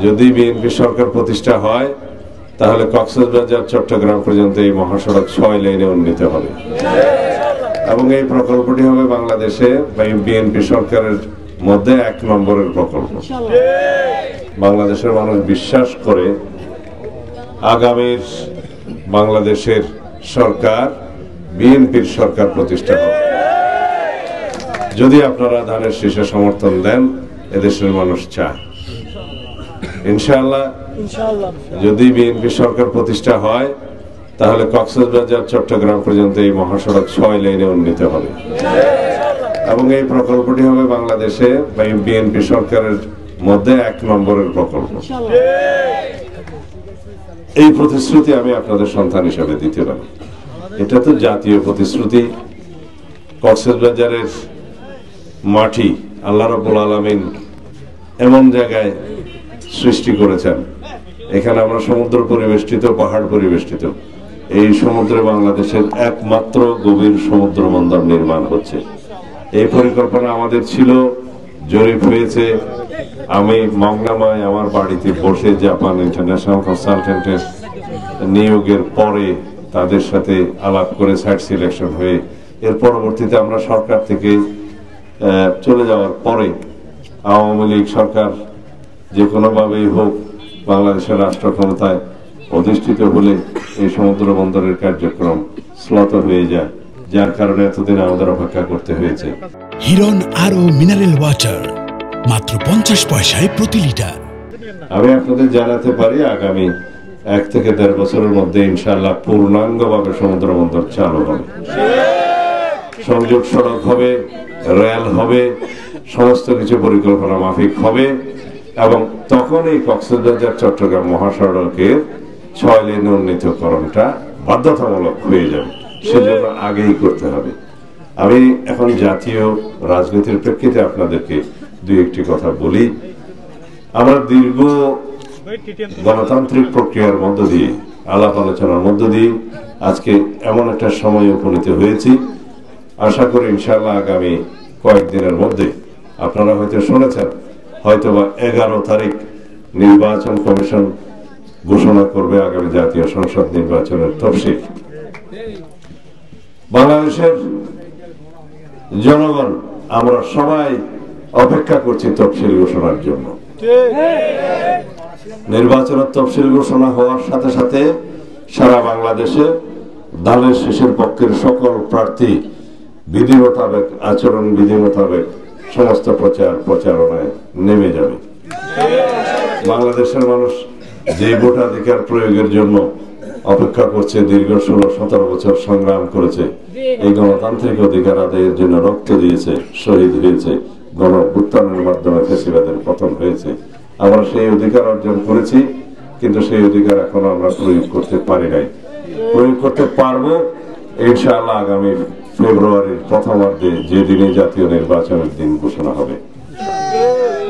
যদি বিএনপি সরকার প্রতিষ্ঠা হয় তাহলে কক্সবাজার চট্টগ্রাম পর্যন্ত এই মহাসড়ক 6 লেনে উন্নীত হবে এবং এই প্রকল্পটি হবে বাংলাদেশে বিএনপি সরকারের মধ্যে 1 নম্বরের প্রকল্প। বাংলাদেশের মানুষ বিশ্বাস করে আগামীর বাংলাদেশের সরকার বিএনপির সরকার প্রতিষ্ঠা হবে। যদি আপনারা ধানের শীষে সমর্থন দেন, এদেশের মানুষ চায় ইনশাআল্লাহ। যদি বিএনপি সরকার প্রতিষ্ঠা হয় তাহলে কক্সবাজার চট্টগ্রাম পর্যন্ত এই মহাসড়ক 6 লেনে উন্নীত হবে এবং এই প্রকল্পটি হবে বাংলাদেশে বিএনপি সরকারের মধ্যে 1 নম্বরের প্রকল্প। এই প্রতিশ্রুতি আমি আপনাদের সন্তান হিসেবে দিতে পারি। এটা তো জাতীয় প্রতিশ্রুতি। কক্সবাজারের মাটি আল্লাহ রাব্বুল আলামিন এমন জায়গায় সৃষ্টি করেছেন, এখানে আমরা সমুদ্র পরিবেষ্টিত, পাহাড় পরিবেষ্টিত। এই সমুদ্রে বাংলাদেশের একমাত্র গভীর সমুদ্র বন্দর নির্মাণ হচ্ছে। এই পরিকল্পনা আমাদের ছিল, জরিপ হয়েছে। আমি মংলামায় আমার বাড়িতে বসে জাপান ইন্টারন্যাশনাল কনসালটেন্টের নিয়োগের পরে তাদের সাথে আলাপ করে সাইট সিলেকশন হয়ে এর পরবর্তীতে আমরা সরকার থেকে চলে যাওয়ার পরে আওয়ামী লীগ সরকার যে কোনোভাবেই হোক বাংলাদেশের রাষ্ট্র ক্ষমতায় অধিষ্ঠিত হলে এই সমুদ্র বন্দরের কার্যক্রম শ্লথ হয়ে যায়, যার কারণে এতদিন আমাদের অপেক্ষা করতে হয়েছে। হিরন আরো মিনারেল ওয়াটার মাত্র 50 পয়সায় প্রতি লিটার। আমি আপনাদের জানাতে পারি আগামী 1 থেকে 1.5 বছরের মধ্যে ইনশাআল্লাহ পূর্ণাঙ্গভাবে সমুদ্র বন্দর চালু হবে, সংযোগ সড়ক হবে, রেল হবে, সমস্ত কিছু পরিকল্পনা মাফিক হবে এবং তখন এই কক্সবাজার চট্টগ্রাম মহাসড়কের 6 লেন উন্নীতকরণটা বাধ্যতামূলক হয়ে যাবে। সেজন্য আগেই করতে হবে। আমি এখন জাতীয় রাজনীতির প্রেক্ষিতে আপনাদেরকে 2-1টি কথা বলি। আমরা দীর্ঘ গণতান্ত্রিক প্রক্রিয়ার মধ্য দিয়ে, আলাপ আলোচনার মধ্য দিয়ে আজকে এমন একটা সময় উপনীত হয়েছি। আশা করি ইনশাআল্লাহ আগামী কয়েকদিনের মধ্যে আপনারা হয়তো শুনেছেন, হয়তোবা 11 তারিখ নির্বাচন কমিশন ঘোষণা করবে আগামী জাতীয় সংসদ নির্বাচনের তফসিল। বাংলাদেশের জনগণ আমরা সবাই অপেক্ষা করছি তফসিল ঘোষণার জন্য। নির্বাচনের তফসিল ঘোষণা হওয়ার সাথে সাথে সারা বাংলাদেশে ধানের শীষের পক্ষের সকল প্রার্থী বিধি মোতাবেক, আচরণ বিধি মোতাবেক সমস্ত প্রচারণায় নেমে যাবে। বাংলাদেশের মানুষ যে ভোটাধিকার প্রয়োগের জন্য অপেক্ষা করছে, দীর্ঘ 16-17 বছর সংগ্রাম করেছে, এই গণতান্ত্রিক অধিকার আদায়ের জন্য রক্ত দিয়েছে, শহীদ হয়েছে, গণ-অভ্যুত্থানের মাধ্যমে ফ্যাসিবাদের পতন হয়েছে। আমরা সেই অধিকার অর্জন করেছি, কিন্তু সেই অধিকার এখনো আমরা প্রয়োগ করতে পারি নাই। প্রয়োগ করতে পারবো ইনশাআল্লাহ আগামী ফেব্রুয়ারির প্রথমার্ধে, যে দিনে জাতীয় নির্বাচনের দিন ঘোষণা হবে।